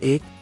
1،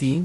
3،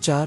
4،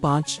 5،